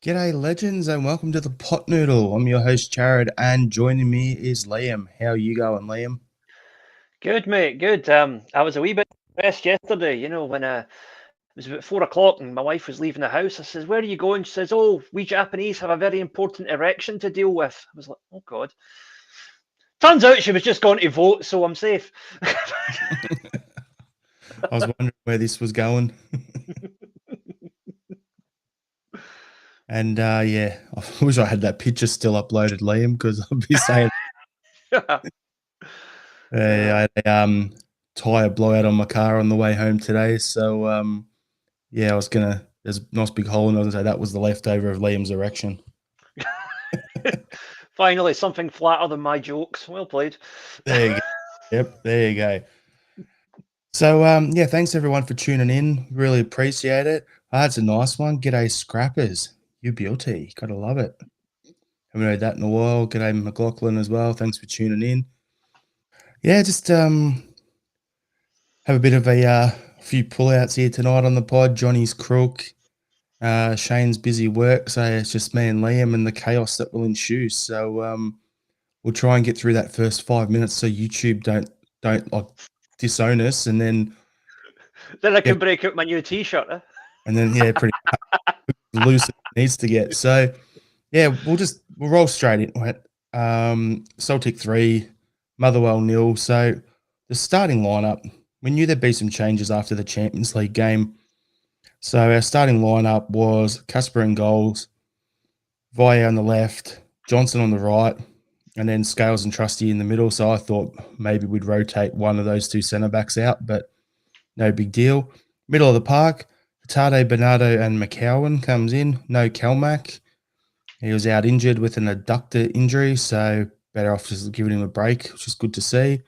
G'day, legends, and welcome to the Pot Noodle. I'm your host, Jared, and joining me is Liam. How are you going, Liam? Good, mate. Good. I was a wee bit stressed yesterday. When it was about 4 o'clock and my wife was leaving the house. I says, "Where are you going?" She says, "Oh, we Japanese have a very important erection to deal with." I was like, "Oh God." Turns out she was just going to vote, so I'm safe. I was wondering where this was going. And yeah, I wish I had that picture still uploaded, Liam, because I'll be saying I had a tire blowout on my car on the way home today. So yeah, there's a nice big hole, and I was gonna say that was the leftover of Liam's erection. Finally, something flatter than my jokes. Well played. There you go. Yep, there you go. So yeah, thanks everyone for tuning in. Really appreciate it. That's a nice one. G'day Scrappers. You beauty. Gotta love it. Haven't heard that in a while. G'day McLaughlin as well. Thanks for tuning in. Yeah, just have a bit of a few pullouts here tonight on the pod. Johnny's crook. Shane's busy work, so it's just me and Liam and the chaos that will ensue. So we'll try and get through that first 5 minutes so YouTube don't like disown us, and then Then I yeah, can break out my new T-shirt. yeah, pretty loose it needs to get. So yeah, we'll roll straight into it. Celtic 3, Motherwell nil. So the starting lineup, we knew there'd be some changes after the Champions League game. So our starting lineup was Casper in goals, Vaya on the left, Johnson on the right, and then Scales and Trusty in the middle. So I thought maybe we'd rotate one of those two centre backs out, but no big deal. Middle of the park, Tade, Bernardo, and McCowan comes in. No CalMac. He was out injured with an adductor injury, so better off just giving him a break, which is good to see.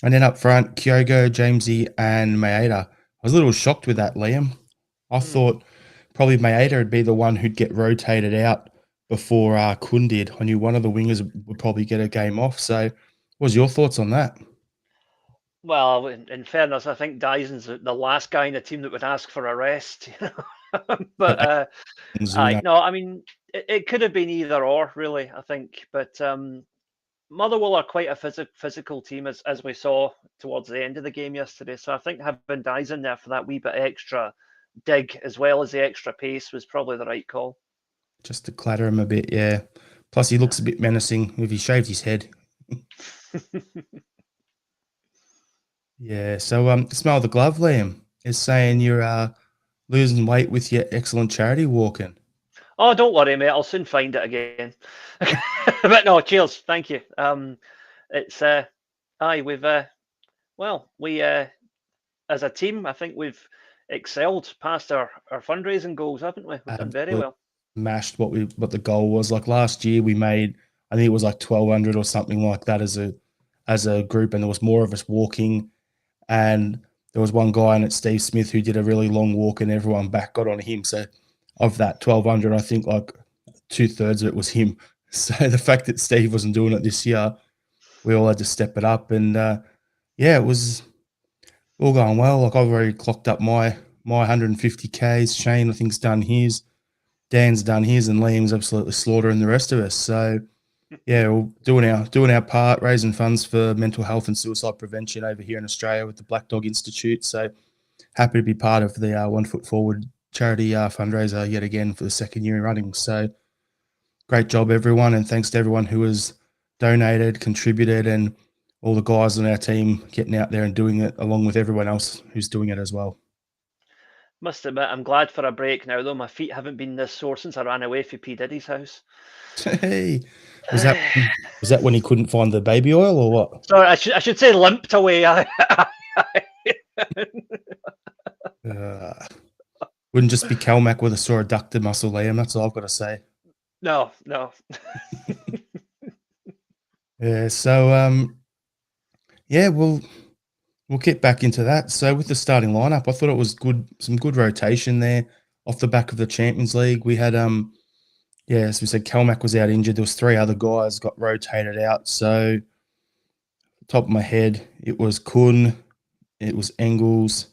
And then up front, Kyogo, Jamesy, and Maeda. I was a little shocked with that, Liam. I Hmm. thought probably Maeda would be the one who'd get rotated out before Kun did. I knew one of the wingers would probably get a game off. So, what was your thoughts on that? Well, in fairness, I think Dyson's the last guy in the team that would ask for a rest. But You know, no, I mean, it could have been either or, really, I think. But Motherwell are quite a physical team, as we saw towards the end of the game yesterday. So I think having Dyson there for that wee bit extra dig, as well as the extra pace, was probably the right call. just to clatter him a bit, yeah. Plus, he looks a bit menacing if he shaved his head. Yeah. So, smell the glove, Liam, is saying you're losing weight with your excellent charity walking. Oh, don't worry, mate. I'll soon find it again. But no, cheers. Thank you. It's aye, we've well, we as a team, I think we've excelled past our fundraising goals, haven't we? We've done very Absolutely well. smashed what the goal was. Like last year, we made I think it was like 1,200 or something like that as a group, and there was more of us walking, and there was one guy in it, Steve Smith, who did a really long walk, and everyone back got on him. So of that 1,200, I think like 2/3 of it was him. So the fact that Steve wasn't doing it this year, we all had to step it up, and yeah, it was all going well. Like I've already clocked up my 150 Ks. Shane, I think's done his. Dan's done his, and Liam's absolutely slaughtering the rest of us. So yeah, we're doing our part, raising funds for mental health and suicide prevention over here in Australia with the Black Dog Institute. So happy to be part of the 1 Foot Forward charity fundraiser yet again for the second year running. So great job, everyone, and thanks to everyone who has donated, contributed, and all the guys on our team getting out there and doing it along with everyone else who's doing it as well. Must admit, I'm glad for a break now, though. My feet haven't been this sore since I ran away from P Diddy's house. Hey, was that was that when he couldn't find the baby oil or what? Sorry, I should say limped away. Uh, wouldn't just be CalMac with a sore adductor muscle, Liam. That's all I've got to say. No, no. Yeah. So yeah, we'll get back into that. So with the starting lineup, I thought it was good, some good rotation there off the back of the Champions League. We had yeah, as we said, CalMac was out injured. There was three other guys got rotated out. So top of my head, it was Kun, it was Engels,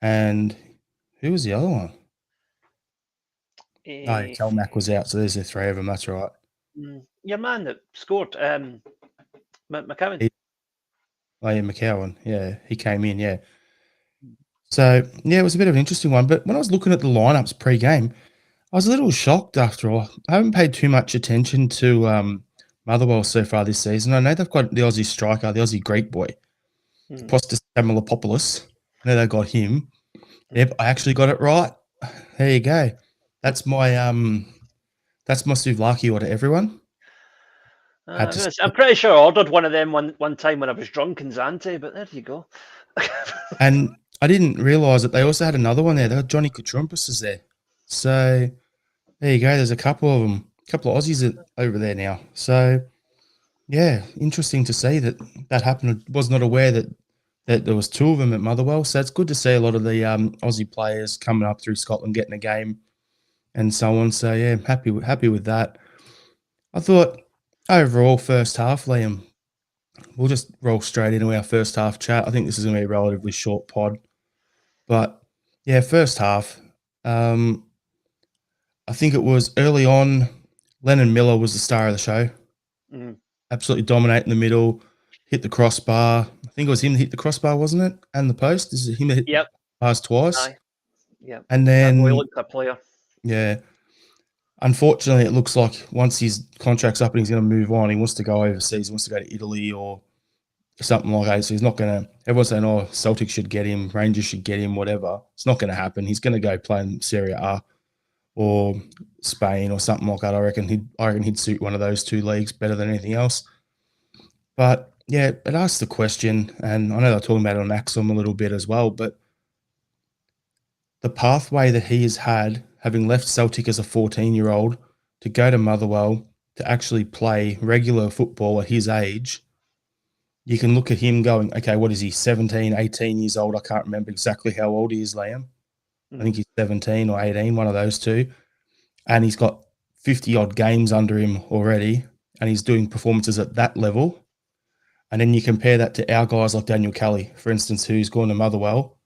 and who was the other one? Oh, yeah, Eh, CalMac was out, so there's the three of them. That's right. your man that scored, McCowan. He, oh, yeah, McCowan. Yeah, he came in. Yeah. So yeah, it was a bit of an interesting one. But when I was looking at the lineups pre-game, I was a little shocked after all. I haven't paid too much attention to Motherwell so far this season. I know they've got the Aussie striker, the Aussie Greek boy, Mm, Postus Tamalopoulos. I know they got him. mm. Yep, I actually got it right. There you go. That's my souvlaki order, everyone. Had to say I'm it. pretty sure I ordered one of them one time when I was drunk in Zante, but there you go. And I didn't realise that they also had another one there. They got Johnny Katrumpus is there. So there you go. There's a couple of them, a couple of Aussies over there now. So yeah, interesting to see that that happened. Was not aware that there was two of them at Motherwell. So it's good to see a lot of the Aussie players coming up through Scotland, getting a game, and so on. So yeah, happy with that. I thought overall first half, Liam. We'll just roll straight into our first half chat. I think this is going to be a relatively short pod, but yeah, first half. Um, I think it was early on. Lennon Miller was the star of the show. Mm. Absolutely dominating the middle. Hit the crossbar. I think it was him that hit the crossbar, wasn't it? And the post. This is him that hit the Yep. bars twice. Aye. Yep. And That boy then, looks a player. yeah, unfortunately, it looks like once his contract's up and he's going to move on, he wants to go overseas. He wants to go to Italy or something like that. So he's not going to. Everyone's saying, "Oh, Celtic should get him. Rangers should get him. Whatever." It's not going to happen. He's going to go play in Serie A or Spain or something like that. I reckon he'd suit one of those two leagues better than anything else. But yeah, it asks the question, and I know they're talking about it on Axum a little bit as well, but the pathway that he has had, having left Celtic as a 14-year-old to go to Motherwell to actually play regular football at his age, you can look at him going, okay, what is he, 17, 18 years old? I can't remember exactly how old he is, Liam. I think he's 17 or 18, one of those two. And he's got 50 odd games under him already, and he's doing performances at that level. And then you compare that to our guys like Daniel Kelly, for instance, who's gone to Motherwell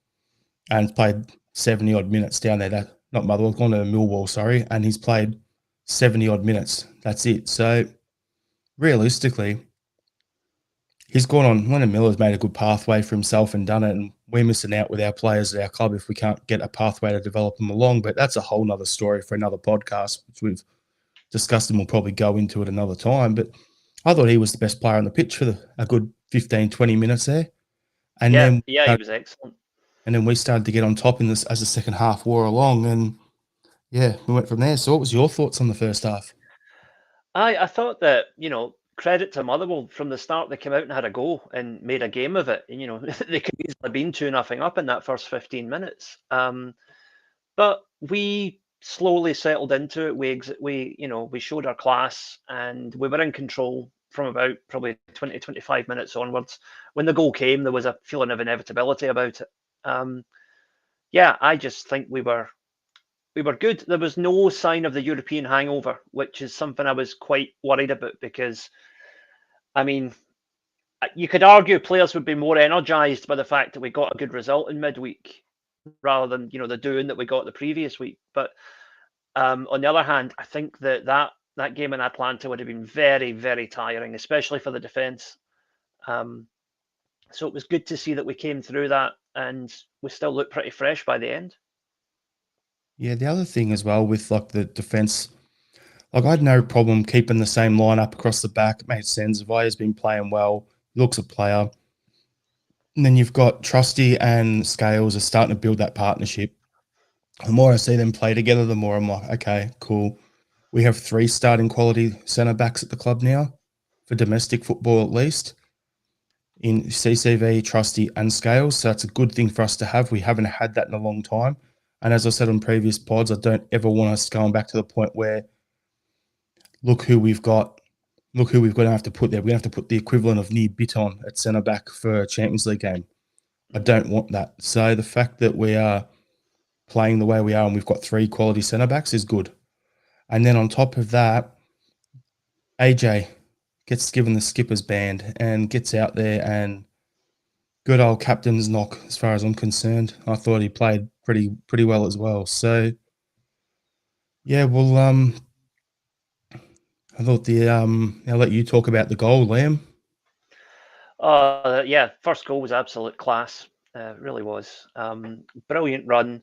and played 70 odd minutes down there. Not Motherwell, gone to Millwall, sorry, and he's played 70 odd minutes. That's it. So realistically, he's gone on. Leonard Miller's made a good pathway for himself and done it, and we're missing out with our players at our club if we can't get a pathway to develop them along. But that's a whole nother story for another podcast, which we've discussed and we'll probably go into it another time. But I thought he was the best player on the pitch for a good 15, 20 minutes there. And Yeah, then yeah, he was excellent. and then we started to get on top in this as the second half wore along, and yeah, we went from there. So, what was your thoughts on the first half? I thought that, credit to Motherwell from the start. They came out and had a go and made a game of it. And, they could easily have been 2-0 up in that first 15 minutes. But we slowly settled into it. We showed our class and we were in control from about probably 20, 25 minutes onwards. When the goal came, there was a feeling of inevitability about it. Yeah, I just think we were good. There was no sign of the European hangover, which is something I was quite worried about because, I mean, you could argue players would be more energised by the fact that we got a good result in midweek rather than the doing that we got the previous week. But on the other hand, I think that game in Atlanta would have been very, very tiring, especially for the defence. So it was good to see that we came through that and we still look pretty fresh by the end. Yeah, the other thing as well with like the defense, like I had no problem keeping the same lineup across the back. It made sense. Vaya's been playing well, looks a player. And then you've got Trusty and Scales are starting to build that partnership. The more I see them play together, the more I'm like, okay, cool. We have 3 starting quality centre backs at the club now for domestic football at least, in CCV, Trusty, and Scales. So that's a good thing for us to have. We haven't had that in a long time. And as I said on previous pods, I don't ever want us going back to the point where look who we've got to have to put there. We're going to have to put the equivalent of Near Biton at centre back for a Champions League game. I don't want that. So the fact that we are playing the way we are and we've got 3 quality centre backs is good. And then on top of that, AJ gets given the skipper's band and gets out there and good old captain's knock as far as I'm concerned. I thought he played pretty well as well. So Yeah, well, I thought I'll let you talk about the goal, Liam. Yeah, first goal was absolute class. Really was. Brilliant run.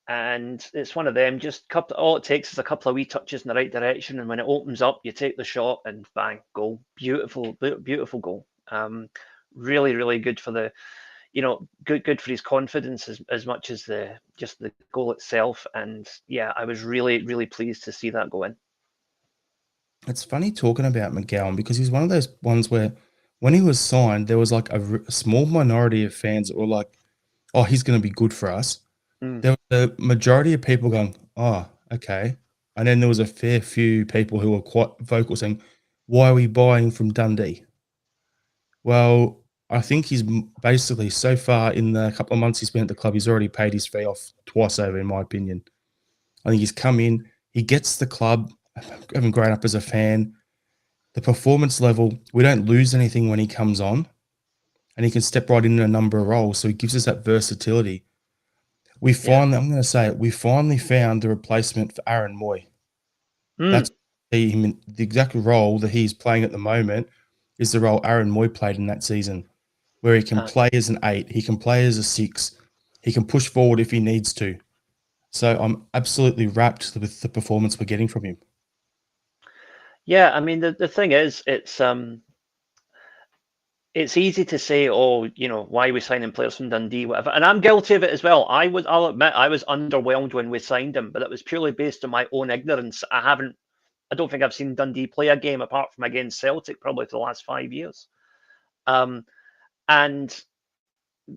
And it's one of them, just all it takes is a couple of wee touches in the right direction. And when it opens up, you take the shot and bang, goal. Beautiful, beautiful goal. Really, really good for good for his confidence as much as just the goal itself. And yeah, I was really, really pleased to see that go in. It's funny talking about McGowan because he's one of those ones where when he was signed, there was like a small minority of fans that were like, "Oh, he's going to be good for us." Mm, There was a majority of people going, "Oh, okay," and then there was a fair few people who were quite vocal saying, "Why are we buying from Dundee?" Well, I think he's basically so far in the couple of months he's been at the club, he's already paid his fee off twice over, in my opinion. I think he's come in, he gets the club, having grown up as a fan, the performance level, we don't lose anything when he comes on, and he can step right into a number of roles. So he gives us that versatility. yeah. I'm going to say it, we finally found the replacement for Aaron Moy. Mm, That's him in the exact role that he's playing at the moment is the role Aaron Moy played in that season, where he can uh, play as an 8, he can play as a 6, he can push forward if he needs to. So I'm absolutely wrapped with the performance we're getting from him. yeah, I mean the thing is, it's easy to say, oh, why are we signing players from Dundee, whatever. And I'm guilty of it as well. I'll admit, I was underwhelmed when we signed him, but it was purely based on my own ignorance. I don't think I've seen Dundee play a game apart from against Celtic probably for the last 5 years. Um, and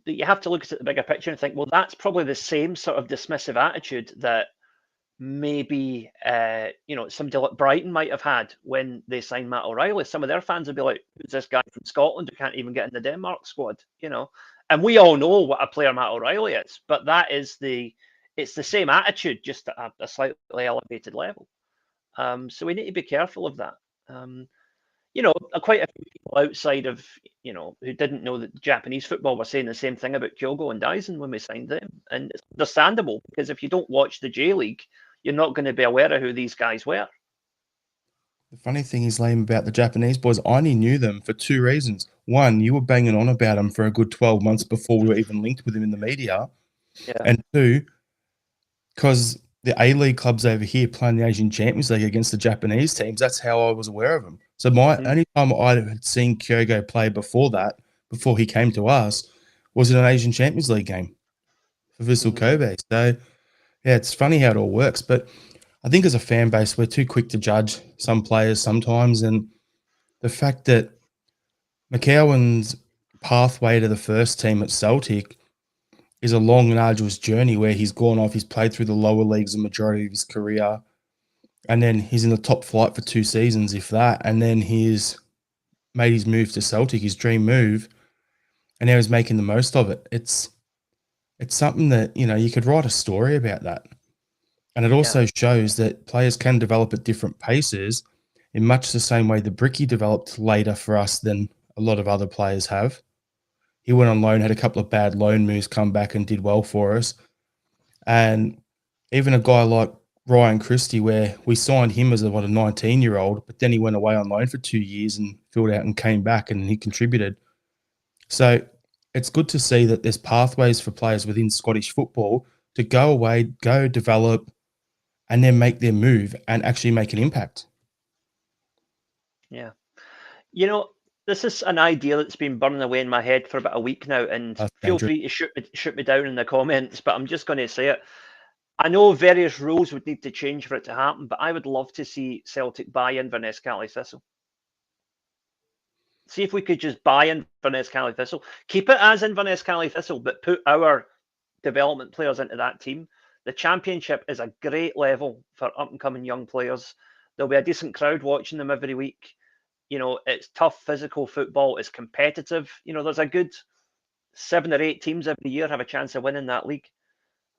you have to look at the bigger picture and think, well, that's probably the same sort of dismissive attitude that maybe somebody like Brighton might have had when they signed Matt O'Reilly. Some of their fans would be like, "Who's this guy from Scotland who can't even get in the Denmark squad?" And we all know what a player Matt O'Reilly is, but it's the same attitude, just at a slightly elevated level. So we need to be careful of that. Um, Quite a few people outside of who didn't know that Japanese football were saying the same thing about Kyogo and Dyson when we signed them, and it's understandable because if you don't watch the J League, you're not going to be aware of who these guys were. The funny thing is, Liam, about the Japanese boys, I only knew them for two reasons. One, you were banging on about them for a good 12 months before we were even linked with them in the media. Yeah. And two, because the A-League clubs over here playing the Asian Champions League against the Japanese teams, that's how I was aware of them. So my Mm, only time I had seen Kyogo play before that, before he came to us, was in an Asian Champions League game for Vissel mm, Kobe. So, yeah, it's funny how it all works. But I think as a fan base, we're too quick to judge some players sometimes. And the fact that McCowan's pathway to the first team at Celtic is a long and arduous journey where he's gone off, he's played through the lower leagues the majority of his career, and then he's in the top flight for 2 seasons, if that, and then he's made his move to Celtic, his dream move, and now he's making the most of it. It's something that, you could write a story about that. And it yeah. also shows that players can develop at different paces in much the same way the Bricky developed later for us than a lot of other players have. He went on loan, had a couple of bad loan moves, come back and did well for us. And even a guy like Ryan Christie, where we signed him as a 19-year-old, but then he went away on loan for 2 years and filled out and came back and he contributed. So it's good to see that there's pathways for players within Scottish football to go away, go develop, and then make their move and actually make an impact. Yeah. You know, this is an idea that's been burning away in my head for about a week now, and That's feel dangerous. free to shoot me down in the comments, but I'm just going to say it. I know various rules would need to change for it to happen, but I would love to see Celtic buy Inverness Cali Thistle. See if we could just buy Inverness Cali Thistle, keep it as Inverness Cali Thistle, but put our development players into that team. The Championship is a great level for up and coming young players. There'll be a decent crowd watching them every week. It's tough physical football. It's competitive. There's a good 7 or 8 teams every year have a chance of winning that league.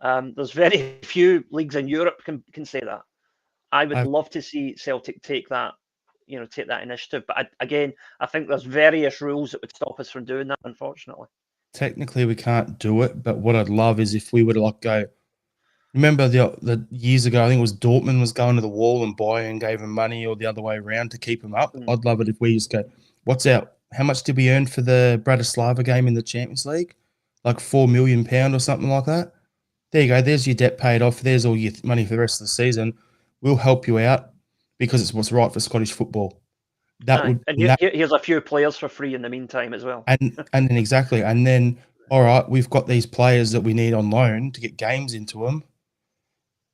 There's very few leagues in Europe can say that. I would I, love to see Celtic take that, take that initiative. But again, I think there's various rules that would stop us from doing that, unfortunately. Technically, we can't do it, but what I'd love is if we were to go, Remember the years ago, I think it was Dortmund was going to the wall and Bayern gave him money, or the other way around to keep him up. Mm. I'd love it if we just go, what's out? How much did we earn for the Bratislava game in the Champions League? Like £4 million or something like that. There you go. There's your debt paid off. There's all your money for the rest of the season. We'll help you out because it's what's right for Scottish football. That Aye, would and and that here's a few players for free in the meantime as well. and then exactly. And then all right, we've got these players that we need on loan to get games into them.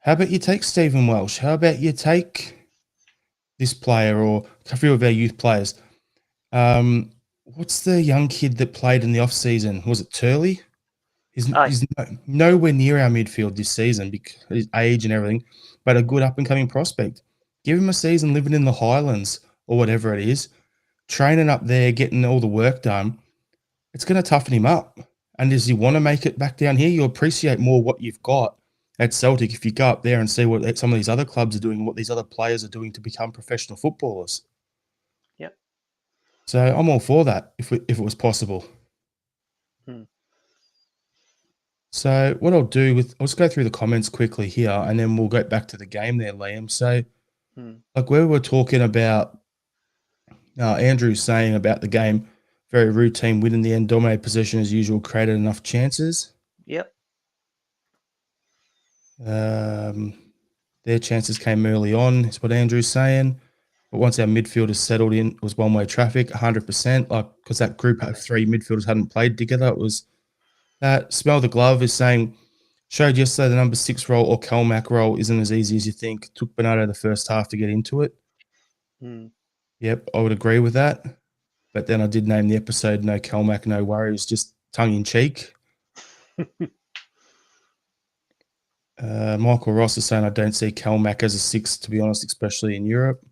How about you take Stephen Welsh? How about you take this player or a few of our youth players? What's the young kid that played in the off season? Was it Turley? He's nowhere near our midfield this season because of his age and everything, but a good up and coming prospect. Give him a season living in the Highlands or whatever it is, training up there, getting all the work done. It's going to toughen him up. And as you want to make it back down here, you'll appreciate more what you've got at Celtic if you go up there and see what some of these other clubs are doing, what these other players are doing to become professional footballers. Yep. So I'm all for that if it was possible. So what I'll do I'll just go through the comments quickly here, and then we'll go back to the game there, Liam. So, like where we're talking about, Andrew's saying about the game, very routine win in the end, dominated possession as usual, created enough chances. Yep. Their chances came early on, is what Andrew's saying. But once our midfielders settled in, it was one-way traffic, 100%. Like because that group of three midfielders hadn't played together, it was that. Smell the glove is saying, showed yesterday the number 6 role or CalMac role isn't as easy as you think. Took Bernardo the first half to get into it. Yep, I would agree with that. But then I did name the episode No CalMac, No Worries, just tongue-in-cheek. Michael Ross is saying, I don't see CalMac as a 6, to be honest, especially in Europe.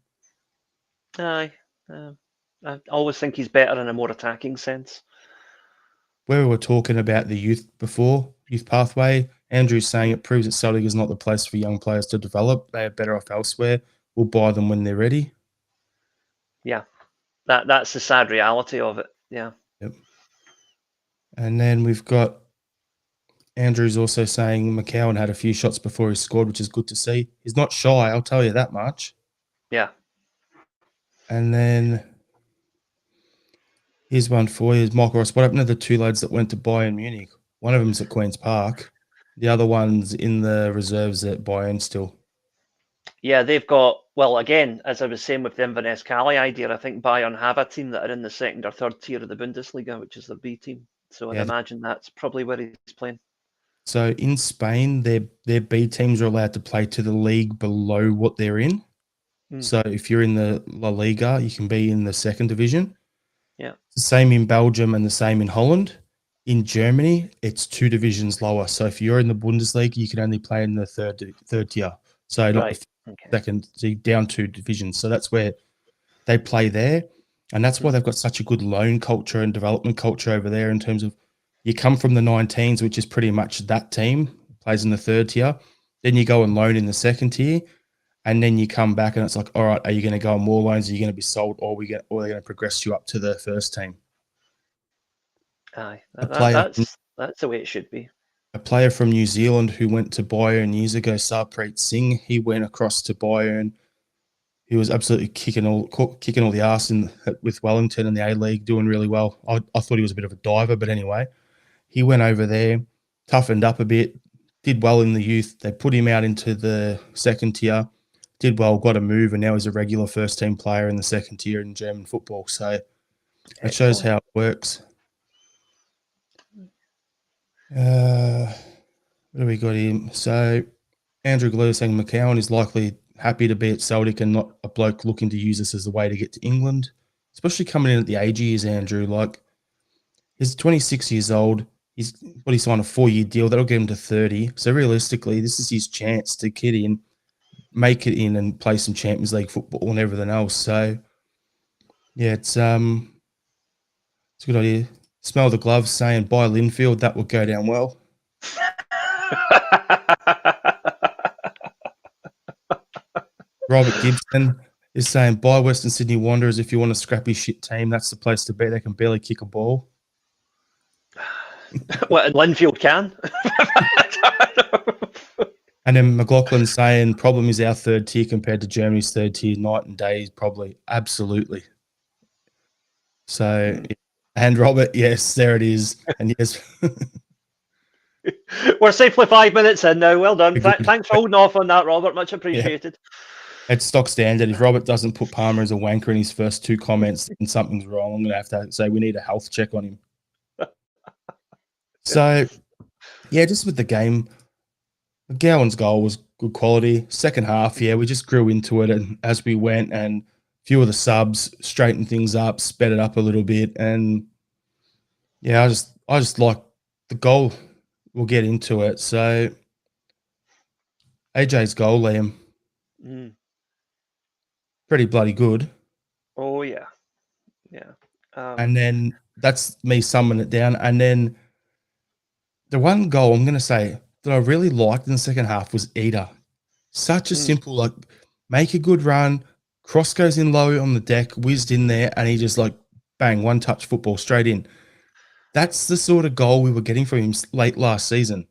Aye. I always think he's better in a more attacking sense. Where we were talking about the youth pathway, Andrew's saying it proves that Celtic is not the place for young players to develop. They are better off elsewhere. We'll buy them when they're ready. Yeah, that's the sad reality of it. Yeah. Yep. And then we've got Andrew's also saying McCowan had a few shots before he scored, which is good to see. He's not shy, I'll tell you that much. Yeah. And then here's one for you. Michael Ross, what happened to the two lads that went to Bayern Munich? One of them's at Queen's Park. The other one's in the reserves at Bayern still. Yeah, they've got, well, again, as I was saying with the Inverness Cali idea, I think Bayern have a team that are in the second or third tier of the Bundesliga, which is their B team. So I'd imagine that's probably where he's playing. So in Spain, their B teams are allowed to play to the league below what they're in. So if you're in the La Liga, you can be in the second division. Yeah. The same in Belgium and the same in Holland. In Germany, it's 2 divisions lower. So if you're in the Bundesliga, you can only play in the third tier. So not the second, so down 2 divisions. So that's where they play there. And that's why they've got such a good loan culture and development culture over there in terms of you come from the 19s, which is pretty much that team, plays in the third tier. Then you go and loan in the second tier. And then you come back and it's like, all right, are you going to go on more loans? Are you going to be sold or are they going to progress you up to the first team? Aye, that's the way it should be. A player from New Zealand who went to Bayern years ago, Sarpreet Singh, he went across to Bayern. He was absolutely kicking all the arse with Wellington in the A-League, doing really well. I thought he was a bit of a diver, but anyway, he went over there, toughened up a bit, did well in the youth. They put him out into the second tier, did well, got a move, and now he's a regular first-team player in the second tier in German football. So it shows how it works. What do we got here? So Andrew Glue saying McCowan is likely happy to be at Celtic and not a bloke looking to use this as a way to get to England, especially coming in at the age he is, Andrew. Like, he's 26 years old. He's signed a 4-year deal. That'll get him to 30. So realistically, this is his chance to get in, make it in and play some Champions League football and everything else. So, yeah, it's a good idea. Smell the gloves saying buy Linfield. That will go down well. Robert Gibson is saying buy Western Sydney Wanderers if you want a scrappy shit team. That's the place to be. They can barely kick a ball. What, Linfield can? And then McLaughlin's saying problem is our third tier compared to Germany's third tier night and day. Probably, absolutely. So, and Robert, yes, there it is, and yes. We're safely 5 minutes in now. Well done. Thanks for holding off on that, Robert. Much appreciated. Yeah. It's stock standard. If Robert doesn't put Palmer as a wanker in his first 2 comments, then something's wrong. I'm going to have to say we need a health check on him. So, yeah, just with the game, Gowan's goal was good quality. Second half, yeah, we just grew into it, and as we went, and a few of the subs straightened things up, sped it up a little bit, and yeah, I just like the goal. We'll get into it. So, AJ's goal, Liam, pretty bloody good. Oh yeah, yeah. And then that's me summing it down. And then the one goal I'm going to say that I really liked in the second half was Eder. Such a simple, like, make a good run, cross goes in low on the deck, whizzed in there, and he just like, bang, one touch football straight in. That's the sort of goal we were getting from him late last season.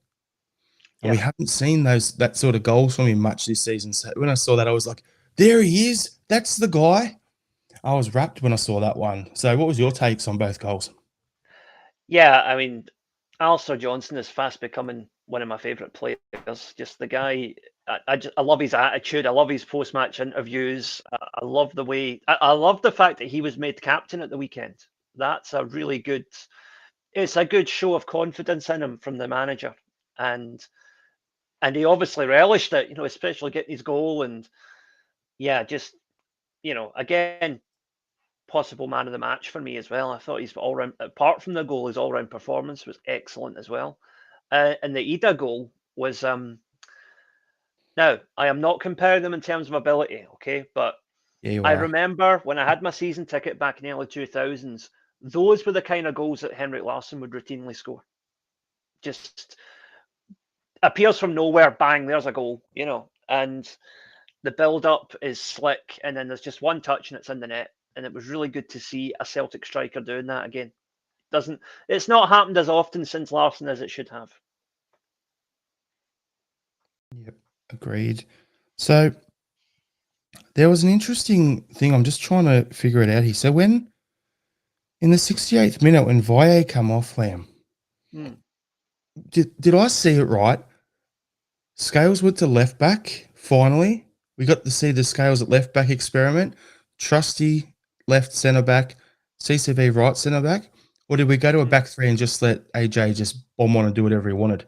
And we haven't seen that sort of goals from him much this season. So when I saw that, I was like, there he is. That's the guy. I was rapt when I saw that one. So what was your takes on both goals? Yeah, I mean, Alistair Johnson is fast becoming one of my favourite players. Just the guy, I love his attitude. I love his post-match interviews. I love the way. I love the fact that he was made captain at the weekend. That's a really good. It's a good show of confidence in him from the manager, and he obviously relished it. Especially getting his goal, and yeah, just again, possible man of the match for me as well. I thought his all round, apart from the goal, his all round performance was excellent as well. And the Ida goal was now I am not comparing them in terms of ability, okay, but Yeah, you I are. remember when I had my season ticket back in the early 2000s, those were the kind of goals that Henrik Larsson would routinely score. Just appears from nowhere, bang, there's a goal, and the build up is slick, and then there's just one touch and it's in the net. And it was really good to see a Celtic striker doing that again. It's not happened as often since Larsson as it should have. Yep, agreed. So there was an interesting thing. I'm just trying to figure it out here. So when in the 68th minute, when Valle come off, Lamb, did I see it right? Scales went to left back. Finally, we got to see the Scales at left back experiment. Trusty left centre back, CCV right centre back, or did we go to a back three and just let AJ just bomb on and do whatever he wanted?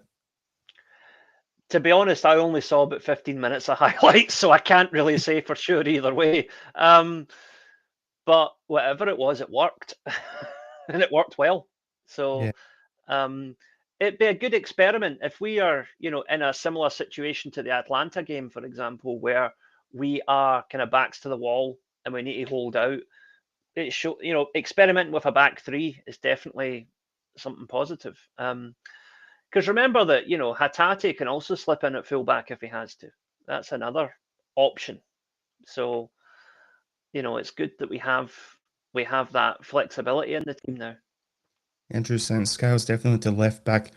To be honest, I only saw about 15 minutes of highlights, so I can't really say for sure either way. But whatever it was, it worked, and it worked well. So it'd be a good experiment if we are, in a similar situation to the Atlanta game, for example, where we are kind of backs to the wall and we need to hold out. Experimenting with a back three is definitely something positive. Because remember that, Hatate can also slip in at fullback if he has to. That's another option. So, it's good that we have that flexibility in the team now. Interesting. Scales definitely to left back.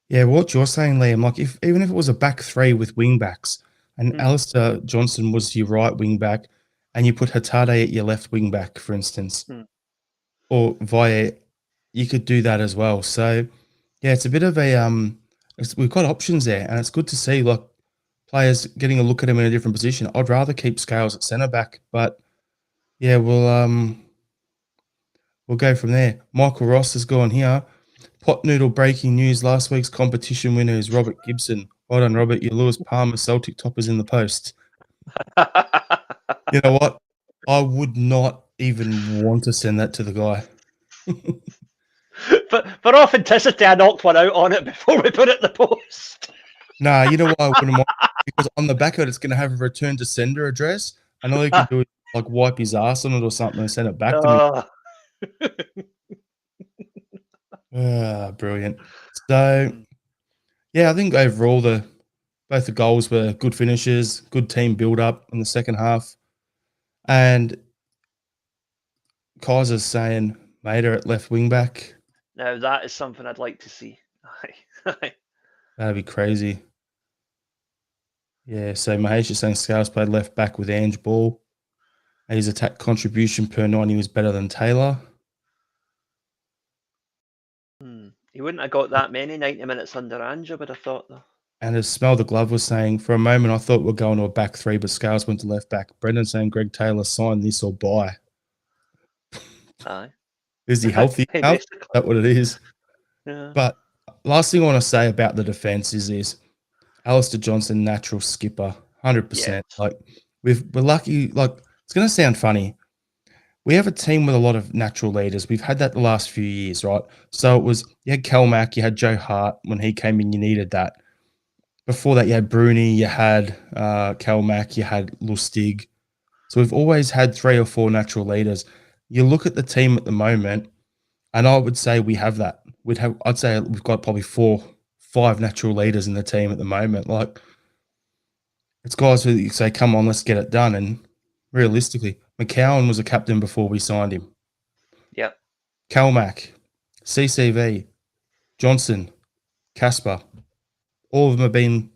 Yeah, what you're saying, Liam, like even if it was a back three with wing backs and Alistair Johnson was your right wing back and you put Hatate at your left wing back, for instance, or Valle, you could do that as well. So yeah, it's a bit of a we've got options there, and it's good to see like players getting a look at him in a different position. I'd rather keep Scales at centre back, but yeah, we'll go from there. Michael Ross has gone here. Pot Noodle breaking news. Last week's competition winner is Robert Gibson. Well done, Robert. Your Lewis Palmer Celtic toppers in the post. You know what? I would not even want to send that to the guy. But for authenticity, I knocked one out on it before we put it in the post. Nah, you know why I wouldn't want? Because on the back of it, it's going to have a return to sender address. And all you can do is like wipe his ass on it or something and send it back to me. Brilliant. So, yeah, I think overall both the goals were good finishes, good team build up in the second half. And Kaiser's saying Mater at left wing back. Now that is something I'd like to see. That'd be crazy. Yeah, so Mahesh is saying Scales played left back with Ange Ball. And his attack contribution per 90 was better than Taylor. He wouldn't have got that many 90 minutes under Ange, I would have thought, though. And as Smell the Glove was saying, for a moment I thought we're going to a back three, but Scales went to left back. Brendan saying Greg Taylor signed this or buy. Aye. Is he healthy enough? Is that what it is? Yeah. But last thing I want to say about the defence is this. Alistair Johnson, natural skipper, 100%. Yes. Like we're lucky. Like it's going to sound funny. We have a team with a lot of natural leaders. We've had that the last few years, right? So it was you had CalMac, you had Joe Hart when he came in. You needed that. Before that, you had Bruni, you had CalMac, you had Lustig. So we've always had 3 or 4 natural leaders. You look at the team at the moment, and I would say we have that. I'd say we've got probably 4, 5 natural leaders in the team at the moment. Like it's guys who you say, "Come on, let's get it done." And realistically, McCowan was a captain before we signed him. Yep. CalMac, CCV, Johnson, Casper, all of them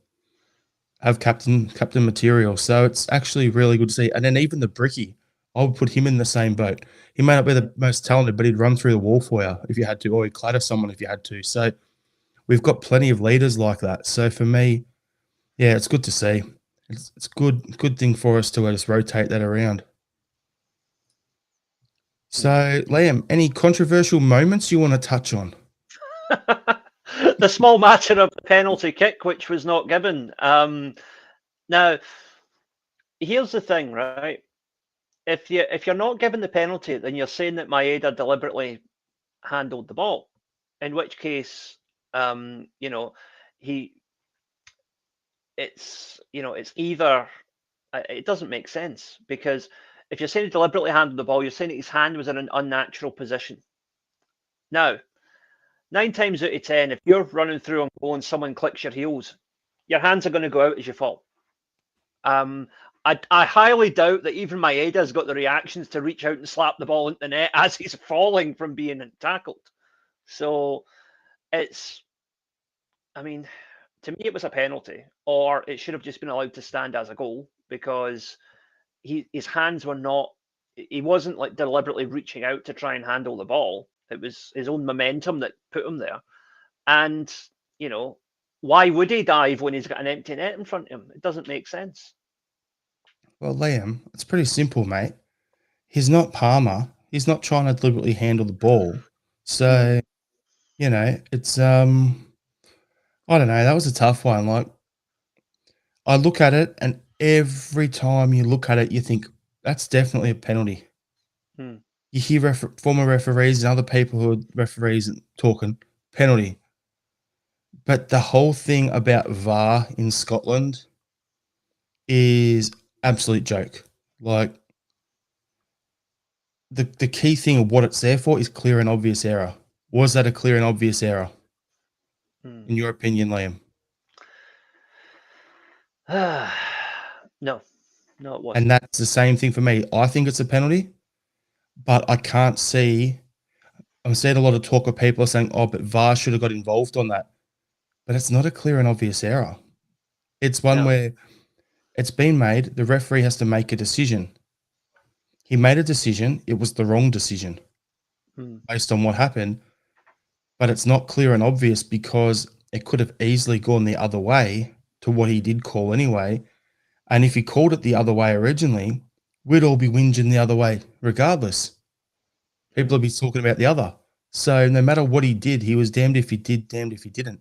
have captain material. So it's actually really good to see. And then even the Bricky, I would put him in the same boat. He may not be the most talented, but he'd run through the wall for you if you had to, or he'd clatter someone if you had to. So we've got plenty of leaders like that. So for me, yeah, it's good to see. It's good thing for us to just rotate that around. So, Liam, any controversial moments you want to touch on? The small matter of the penalty kick, which was not given. Now, here's the thing, right? If you're not given the penalty, then you're saying that Maeda deliberately handled the ball. In which case, it's either it doesn't make sense, because if you're saying he deliberately handled the ball, you're saying that his hand was in an unnatural position. Now, 9 times out of 10, if you're running through on goal and someone clicks your heels, your hands are going to go out as you fall. I highly doubt that even Maeda's got the reactions to reach out and slap the ball into the net as he's falling from being tackled. So I mean, to me, it was a penalty, or it should have just been allowed to stand as a goal, because his hands were not. He wasn't like deliberately reaching out to try and handle the ball. It was his own momentum that put him there. And why would he dive when he's got an empty net in front of him? It doesn't make sense. Well, Liam, it's pretty simple, mate. He's not Palmer. He's not trying to deliberately handle the ball. So, it's I don't know. That was a tough one. Like, I look at it, and every time you look at it, you think that's definitely a penalty. Hmm. You hear former referees and other people who are referees talking penalty. But the whole thing about VAR in Scotland is absolute joke. Like, the key thing of what it's there for is clear and obvious error. Was that a clear and obvious error, in your opinion, Liam? No, it wasn't. And that's the same thing for me. I think it's a penalty, but I can't see. I'm seeing a lot of talk of people saying, "Oh, but VAR should have got involved on that." But it's not a clear and obvious error. It's one where it's been made. The referee has to make a decision. He made a decision. It was the wrong decision based on what happened. But it's not clear and obvious because it could have easily gone the other way to what he did call anyway. And if he called it the other way originally, we'd all be whinging the other way regardless. People would be talking about the other. So no matter what he did, he was damned if he did, damned if he didn't.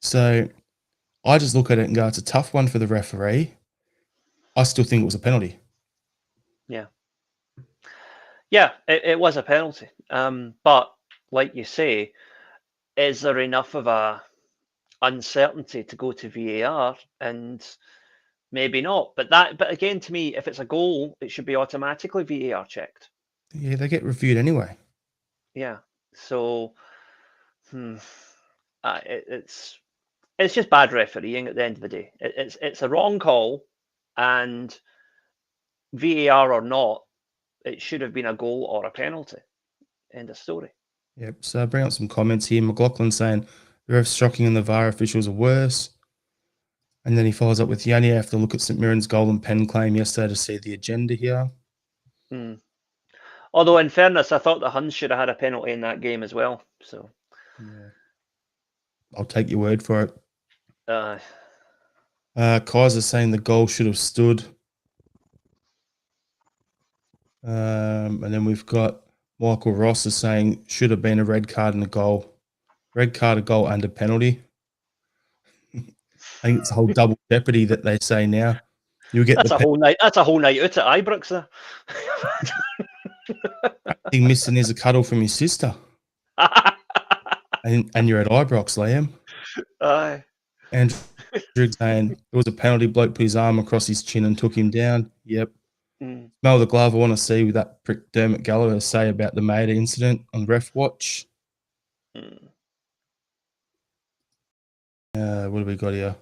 So I just look at it and go, it's a tough one for the referee. I still think it was a penalty. Yeah. Yeah, it was a penalty. But like you say, is there enough of a uncertainty to go to VAR? And maybe not. But again, to me, if it's a goal, it should be automatically VAR checked. Yeah, they get reviewed anyway. Yeah. So it's just bad refereeing at the end of the day. It's a wrong call, and VAR or not, it should have been a goal or a penalty. End of story. Yep. So bring up some comments here. McLaughlin saying the refs shocking and the VAR officials are worse. And then he follows up with, you only have to look at St Mirren's goal and pen claim yesterday to see the agenda here. Although, in fairness, I thought the Huns should have had a penalty in that game as well. So, yeah, I'll take your word for it. uh, Kaiser's saying the goal should have stood. And then we've got Michael Ross is saying should have been a red card and a goal. Red card, a goal, and a penalty. I think it's a whole double jeopardy that they say now. You get that's a whole night. That's a whole night out at Ibrox there. thing missing is a cuddle from your sister, and you're at Ibrox, Liam. Aye. And saying there was a penalty. Bloke put his arm across his chin and took him down. Yep. Smell the glove. I want to see what that prick Dermot Gallagher say about the Maida incident on Ref Watch. What have we got here?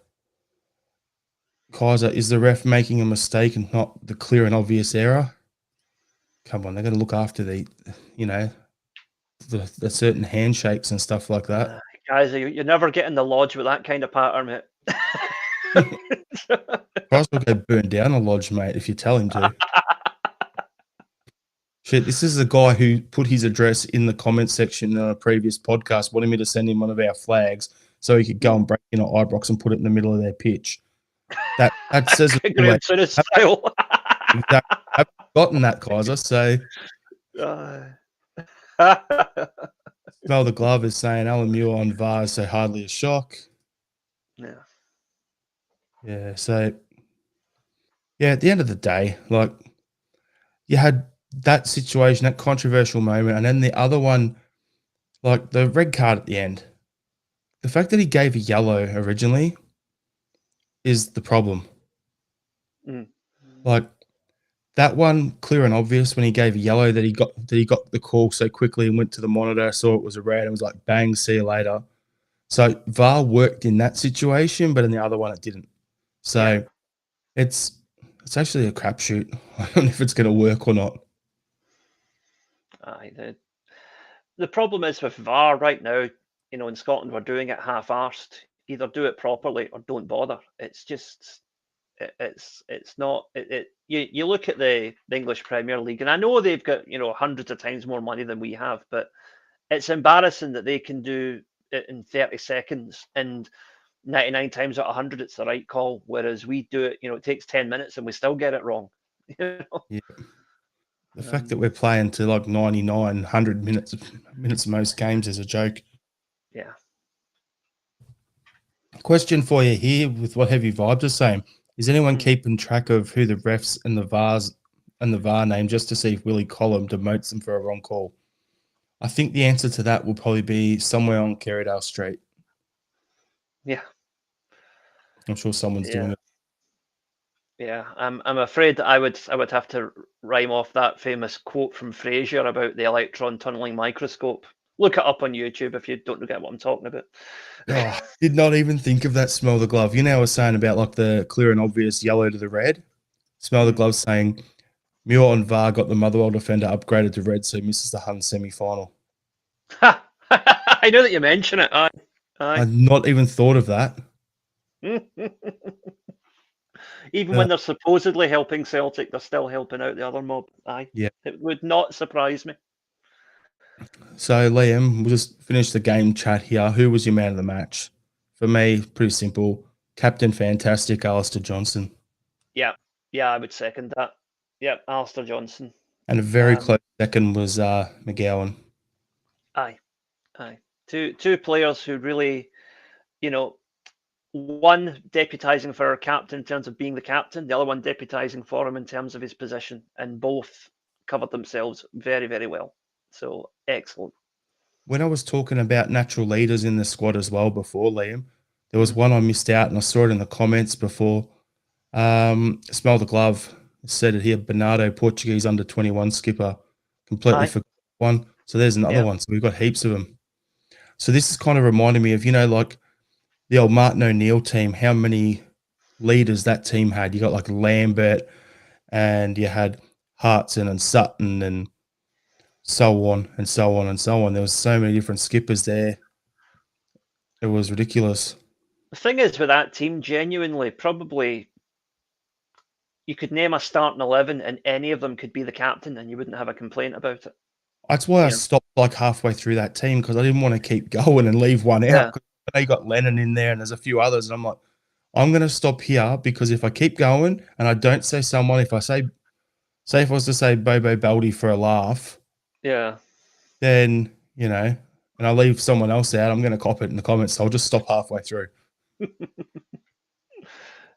Kaiser, is the ref making a mistake and not the clear and obvious error? Come on, they're going to look after the certain handshakes and stuff like that. Guys, you're never getting the lodge with that kind of pattern, mate. Price will go burn down a lodge, mate, if you tell him to. Shit, this is the guy who put his address in the comment section in a previous podcast, wanting me to send him one of our flags so he could go and break in at Ibrox and put it in the middle of their pitch. That says Graham Souness style. I've gotten that, Kaiser. So smell the glove is saying Alan Muir on VAR, so hardly a shock. Yeah. So at the end of the day, like you had that situation, that controversial moment, and then the other one, like the red card at the end. The fact that he gave a yellow originally is the problem. Like that one, clear and obvious when he gave a yellow that he got the call so quickly and went to the monitor, saw it was a red, and was like, bang, see you later. So VAR worked in that situation, but in the other one it didn't. So it's actually a crapshoot. I don't know if it's going to work or not. The problem is with VAR right now, in Scotland we're doing it half-arsed. Either do it properly or don't bother. It's just, it's not. You look at the English Premier League, and I know they've got hundreds of times more money than we have, but it's embarrassing that they can do it in 30 seconds and 99 times out of 100 it's the right call, whereas we do it. It takes 10 minutes and we still get it wrong. Yeah. The fact that we're playing to like 99, 100 minutes most games is a joke. Yeah. Question for you here with what Heavy Vibes are saying. Is anyone keeping track of who the refs and the VAR name just to see if Willie Collum demotes them for a wrong call? I think the answer to that will probably be somewhere on Kerrydale Street. Yeah. I'm sure someone's doing it. Yeah, I'm afraid that I would have to rhyme off that famous quote from Frasier about the electron tunneling microscope. Look it up on YouTube if you don't get what I'm talking about. Oh, did not even think of that. Smell the glove. I was saying about like the clear and obvious yellow to the red. Smell the glove saying Muir on VAR got the Motherwell defender upgraded to red, so he misses the Hun semi-final. I know that you mention it. I'd not even thought of that. Even when they're supposedly helping Celtic, they're still helping out the other mob. Yeah. It would not surprise me. So, Liam, we'll just finish the game chat here. Who was your man of the match? For me, pretty simple. Captain Fantastic, Alistair Johnson. Yeah, I would second that. Yeah, Alistair Johnson. And a very close second was McGowan. Aye. Two players who really, one deputising for our captain in terms of being the captain, the other one deputising for him in terms of his position, and both covered themselves very, very well. So excellent. When I was talking about natural leaders in the squad as well before, Liam, there was one I missed out, and I saw it in the comments before. Smell the glove. Said it here. Bernardo, Portuguese under 21 skipper. Completely forgot one. So there's another one. So we've got heaps of them. So this is kind of reminding me of, like the old Martin O'Neill team, how many leaders that team had. You got like Lambert, and you had Hartson and Sutton and so on and so on and so on. There was so many different skippers there. It was ridiculous. The thing is with that team, genuinely, probably you could name a starting 11 and any of them could be the captain and you wouldn't have a complaint about it. That's why I You know? stopped like halfway through that team because I didn't want to keep going and leave one out. Yeah. 'Cause I know you got Lennon in there and there's a few others, and I'm like, I'm going to stop here because if I keep going and I don't say someone, if I say if I was to say Bobo Baldy for a laugh, Yeah. then and I leave someone else out, I'm going to cop it in the comments. So I'll just stop halfway through. So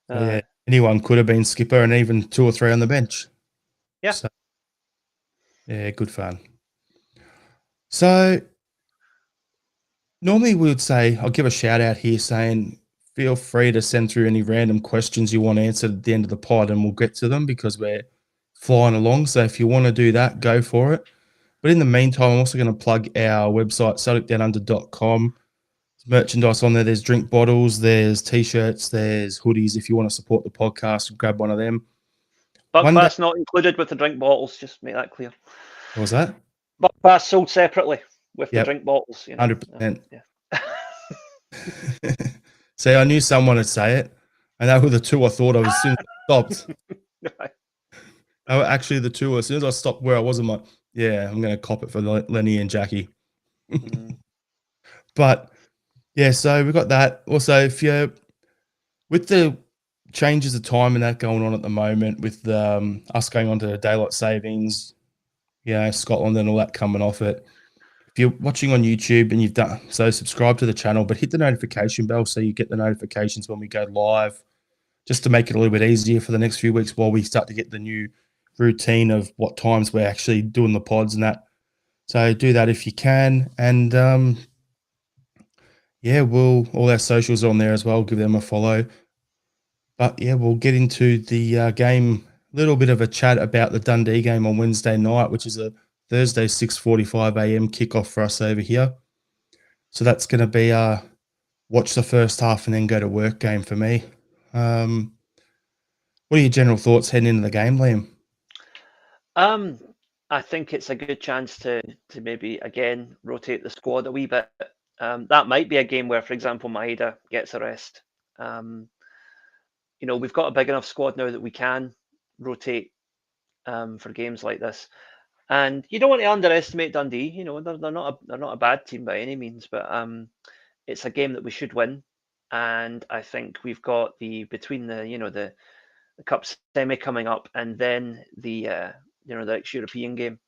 yeah, anyone could have been skipper and even 2 or 3 on the bench. Yeah. So, yeah, good fun. So normally we would say, I'll give a shout out here saying, feel free to send through any random questions you want answered at the end of the pod and we'll get to them because we're flying along. So if you want to do that, go for it. But in the meantime, I'm also going to plug our website, CelticDownUnder.com. There's merchandise on there. There's drink bottles, there's T-shirts, there's hoodies. If you want to support the podcast, grab one of them. Buck Pass not included with the drink bottles, just make that clear. What was that? Buck Pass sold separately with the drink bottles. 100%. Yeah. See, I knew someone would say it, and they were the two I thought of as soon as I stopped. They were actually the two. As soon as I stopped where I was, I'm like, yeah, I'm going to cop it for Lenny and Jackie. But yeah, so we've got that. Also, if you're with the changes of time and that going on at the moment, with us going on to daylight savings, Scotland and all that coming off it. If you're watching on YouTube and you've done so, subscribe to the channel, but hit the notification bell so you get the notifications when we go live, just to make it a little bit easier for the next few weeks while we start to get the new routine of what times we're actually doing the pods and that. So do that if you can. And all our socials are on there as well. Give them a follow. But yeah, we'll get into the game. A little bit of a chat about the Dundee game on Wednesday night, which is a Thursday 6:45 a.m. kickoff for us over here. So that's going to be watch the first half and then go to work game for me. What are your general thoughts heading into the game, Liam? I think it's a good chance to maybe again rotate the squad a wee bit. That might be a game where, for example, Maeda gets a rest. We've got a big enough squad now that we can rotate for games like this. And you don't want to underestimate Dundee. They're not a bad team by any means, but it's a game that we should win. And I think we've got between the cup semi coming up and then the next European game.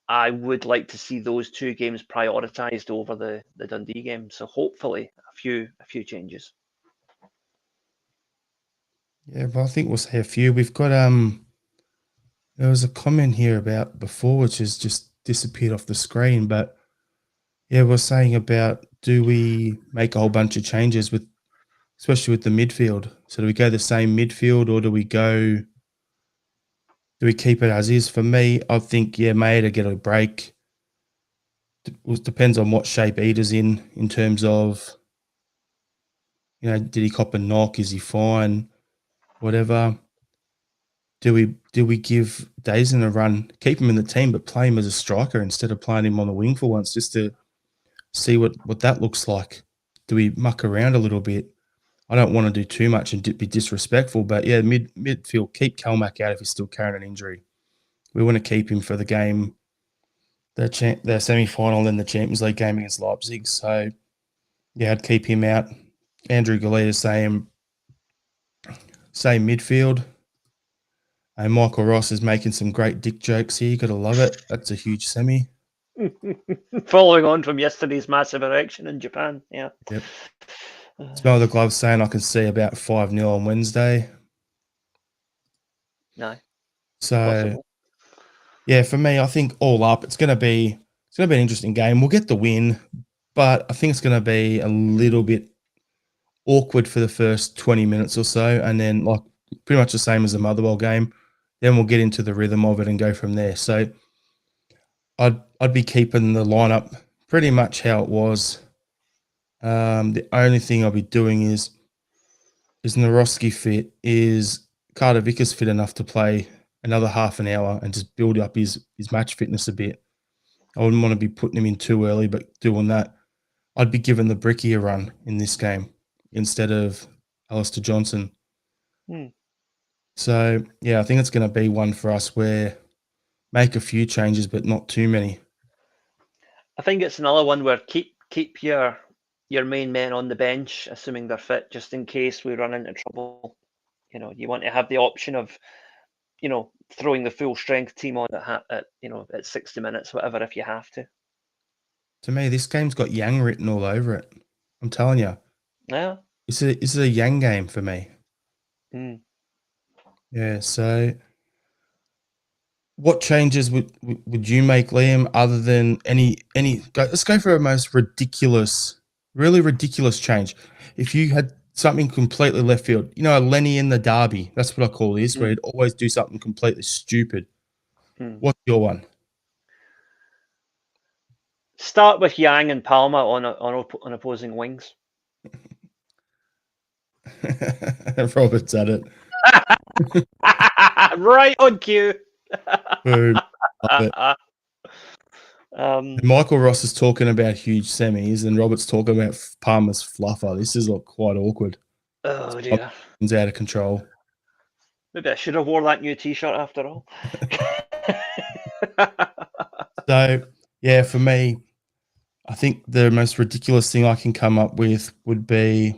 I would like to see those two games prioritized over the Dundee game. So hopefully a few changes. Yeah, but I think we'll say a few. We've got there was a comment here about before which has just disappeared off the screen, but yeah, we're saying about, do we make a whole bunch of changes especially with the midfield? So do we go the same midfield or do we keep it as is? For me, I think, Maeda get a break. It depends on what shape Eda's in terms of, did he cop a knock? Is he fine? Whatever. Do we give Dazen a run, keep him in the team, but play him as a striker instead of playing him on the wing for once, just to see what that looks like? Do we muck around a little bit? I don't want to do too much and be disrespectful, but yeah, midfield, keep CalMac out if he's still carrying an injury. We want to keep him for the game, the semi-final and the Champions League game against Leipzig. So yeah, I'd keep him out. Andrew Galea saying same midfield. And Michael Ross is making some great dick jokes here. You got to love it. That's a huge semi. Following on from yesterday's massive erection in Japan. Yeah. Yep. Smell the gloves saying I can see about 5-0 on Wednesday. No. So, possible. Yeah, for me, I think all up, it's going to be an interesting game. We'll get the win, but I think it's going to be a little bit awkward for the first 20 minutes or so, and then like pretty much the same as the Motherwell game. Then we'll get into the rhythm of it and go from there. So I'd be keeping the lineup pretty much how it was. The only thing I'll be doing is Naroski fit? Is Carter Vickers fit enough to play another half an hour and just build up his match fitness a bit? I wouldn't want to be putting him in too early, but doing that, I'd be giving the Bricky a run in this game. instead of Alistair Johnson. Hmm. So, yeah, I think it's going to be one for us where make a few changes, but not too many. I think it's another one where keep your main men on the bench, assuming they're fit, just in case we run into trouble. You want to have the option of, throwing the full strength team on at 60 minutes, whatever, if you have to. To me, this game's got Yang written all over it. I'm telling you. Yeah. This is a Yang game for me. Mm. Yeah, so what changes would you make, Liam, other than let's go for a most really ridiculous change. If you had something completely left field, a Lenny in the derby, that's what I call this, where he'd always do something completely stupid. What's your one? Start with Yang and Palmer on opposing wings. Robert's at it. Right on cue. Boom. Love it. Michael Ross is talking about huge semis, and Robert's talking about Palmer's fluffer. This is quite awkward. Oh dear. It's out of control. Maybe I should have wore that new T-shirt after all. So, yeah, for me, I think the most ridiculous thing I can come up with would be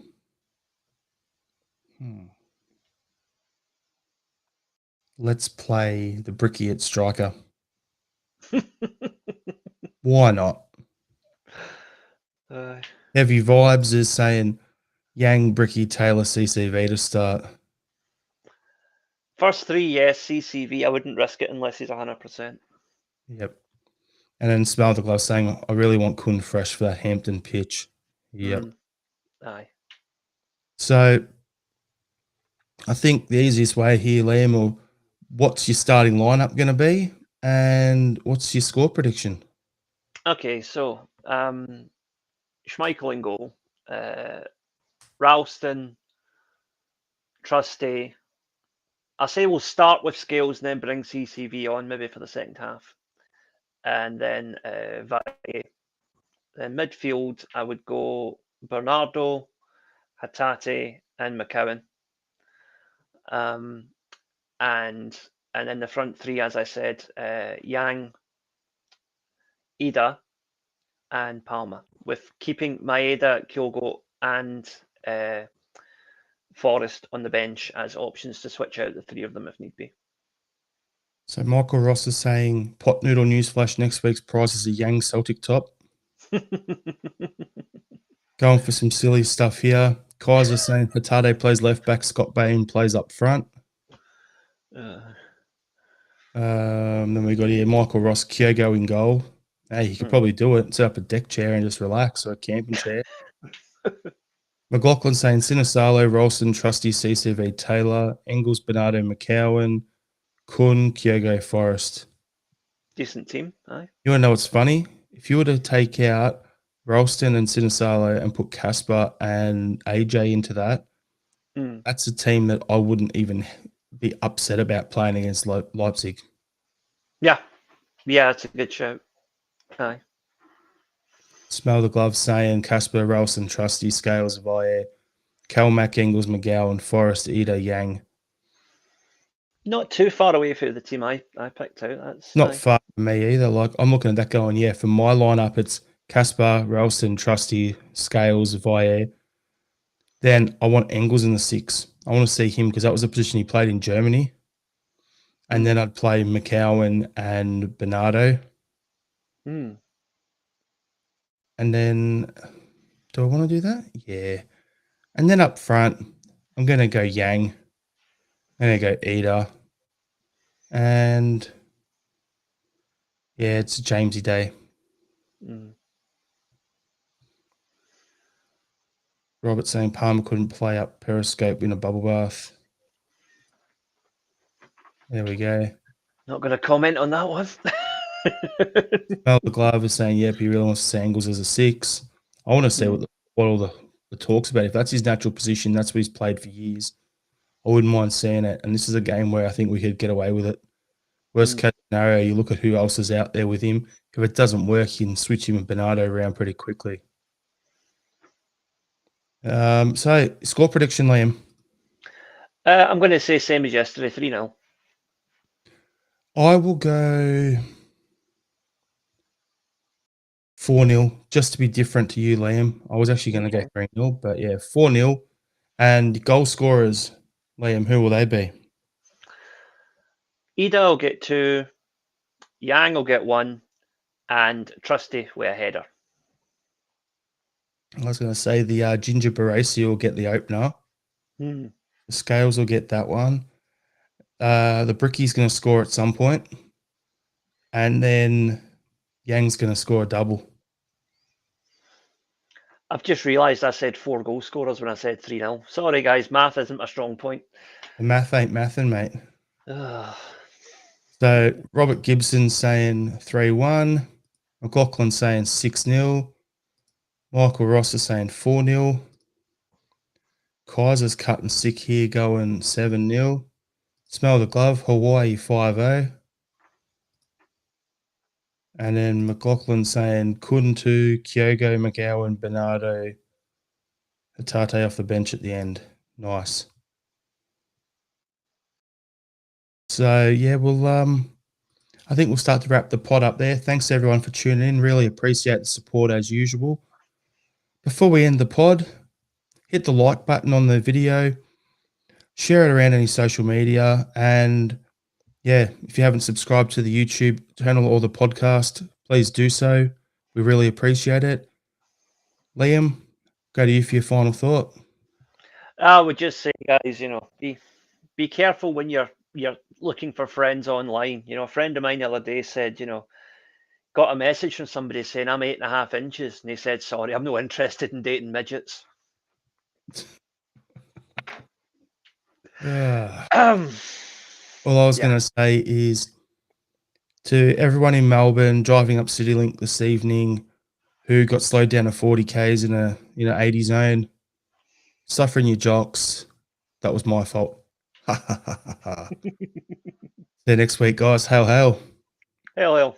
let's play the Bricky at striker. Why not? Heavy Vibes is saying Yang, Bricky, Taylor, CCV to start. First three, yes. CCV, I wouldn't risk it unless he's 100%. Yep. And then Smell the Glove saying, I really want Kun fresh for that Hampton pitch. Yep. Aye. So I think the easiest way here, Liam, or what's your starting lineup going to be, and what's your score prediction? Okay, so Schmeichel in goal, Ralston, Trusty. I say we'll start with Scales and then bring CCV on maybe for the second half, and then Valle. Then midfield, I would go Bernardo, Hatate, and McCowan. And in the front three, as I said, Yang, Ida, and Palmer, with keeping Maeda, Kyogo, and Forrest on the bench as options to switch out the three of them if need be. So Michael Ross is saying Pot Noodle newsflash, next week's prize is a Yang Celtic top. Going for some silly stuff here. Kaiser saying Hatate plays left back, Scott Bain plays up front. Then we got here Michael Ross, Kyogo in goal. Hey, he could probably do it. Set up a deck chair and just relax, or a camping chair. McLaughlin saying Sinisalo, Rolston, Trusty, CCV, Taylor, Engels, Bernardo, McCowan, Kun, Kyogo, Forrest. Decent team, aye. You want to know what's funny? If you were to take out Rolston and Sinisalo and put Casper and AJ into that, that's a team that I wouldn't even be upset about playing against Leipzig. Yeah, it's a good shout. Aye. Smell the Glove saying Casper, Ralston, Trusty, Scales, Valle, CalMac, Engels, McGowan, Forrest, Ida, Yang. Not too far away from the team I picked out. That's not far from me either. Like, I'm looking at that going, yeah, for my lineup, it's Casper, Ralston, Trusty, Scales, Valle. Then I want Engels in the 6. I want to see him because that was the position he played in Germany. And then I'd play McCowan and Bernardo. And then, do I want to do that? Yeah. And then up front, I'm going to go Yang. I'm going to go Ida. And, yeah, it's a Jamesy day. Robert saying Palmer couldn't play up Periscope in a bubble bath. There we go. Not going to comment on that one. Mel the Glove is saying, yep, he really wants to see Engels as a 6. I want to see what all the talk's about. If that's his natural position, that's what he's played for years. I wouldn't mind seeing it. And this is a game where I think we could get away with it. Worst case scenario, you look at who else is out there with him. If it doesn't work, you can switch him and Bernardo around pretty quickly. So score prediction, Liam. I'm going to say same as yesterday, 3-0. I will go 4-0, just to be different to you, Liam. I was actually going to go 3-0, but yeah, 4-0. And goal scorers, Liam, who will they be? Ida will get 2, Yang will get 1, and Trusty with a header. I was going to say the Ginger Baresi will get the opener. Hmm. The Scales will get that one. The Bricky's going to score at some point. And then Yang's going to score a double. I've just realised I said 4 goal scorers when I said 3-0. Sorry, guys, math isn't my strong point. The math ain't mathin', mate. Ugh. So Robert Gibson saying 3-1. McLaughlin saying 6-0. Michael Ross is saying 4-0. Kaiser's cutting sick here, going 7-0. Smell the glove, Hawaii 5-0. And then McLaughlin saying Kuntu, Kyogo, McGowan, Bernardo, Hatate off the bench at the end. Nice. So yeah, I think we'll start to wrap the pod up there. Thanks to everyone for tuning in. Really appreciate the support as usual. Before we end the pod, hit the like button on the video, share it around any social media, and yeah, if you haven't subscribed to the YouTube channel or the podcast, please do so. We really appreciate it. Liam, go to you for your final thought. I would just say, guys, be careful when you're looking for friends online. A friend of mine the other day said, got a message from somebody saying I'm 8.5 inches, and he said, "Sorry, I'm not interested in dating midgets." All I was going to say is to everyone in Melbourne driving up CityLink this evening who got slowed down to 40 Ks in a 80 zone, suffering your jocks. That was my fault. See you next week, guys. Hail, hail. Hail, hail.